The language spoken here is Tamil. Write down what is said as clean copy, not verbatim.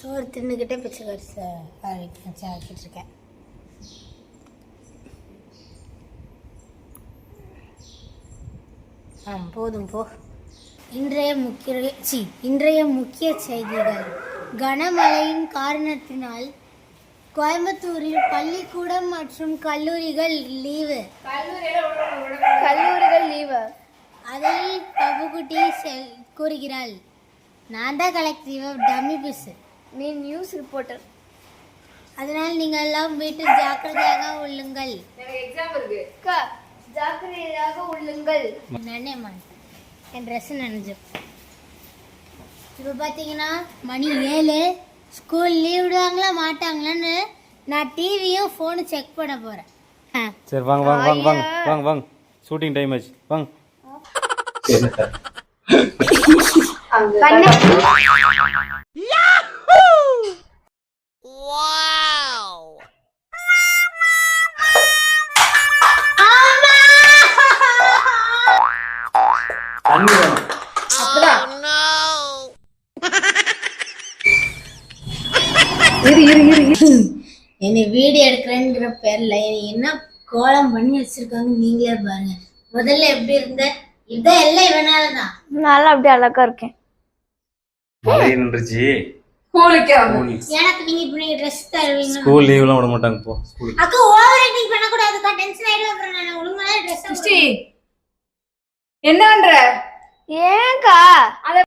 சோறு தின்னுக்கிட்டே பிச்சை கரிசை ஆக்கிட்டு இருக்கேன். போதும் போ. இன்றைய முக்கிய செய்திகள். கனமழையின் காரணத்தினால் கோயம்புத்தூரில் பள்ளிக்கூடம் மற்றும் கல்லூரிகள் லீவு. அதை பபுக்குட்டி கூறுகிறாள். நான் தான் கலெக்டர், டம்மி பீஸ். நீ நியூஸ் ரிப்போர்ட்டர். அதனால் நீங்கள் எல்லாம் வீட்டில் ஜாக்கிரதையாக உள்ளுங்கள். எக்ஸாம் இருக்கு. ஜாக்கிரதையாக உள்ளுங்கள். நன்னேம்மா என் ட்ரெஸ் நினைஞ்சு. இப்போ பார்த்தீங்கன்னா மணி 7. ஸ்கூல் லீவ் விடுவாங்களா மாட்டாங்களான்னு நான் டிவியும் ஃபோனும் செக் பண்ண போகிறேன். சரி வாங்க வாங்க வாங்க வாங்க வாங்க வாங்க ஷூட்டிங் டைம் ஆச்சு வாங்க. என்னை வீடியோ எடுக்கிறேங்கிற பேர்ல என்ன கோலம் பண்ணி வச்சிருக்காங்க நீங்களே பாருங்க. முதல்ல எப்படி இருந்த இதான் எல்லாம் இவனாலதான். நல்லா அப்படியே அழகா இருக்கேன். எனக்கு நீங்க இப்படி ட்ரெஸ் தருவீங்க. ஸ்கூல் லீவ்லாம் விட மாட்டாங்க போ ஸ்கூல். அக்கா ஓவர் ஆக்டிங் பண்ண கூடாதுக்கா, டென்ஷன் ஆயிடும். அப்புறம் நான் ஒழுங்கான ட்ரெஸ் என்ன பண்ற? ஏங்கா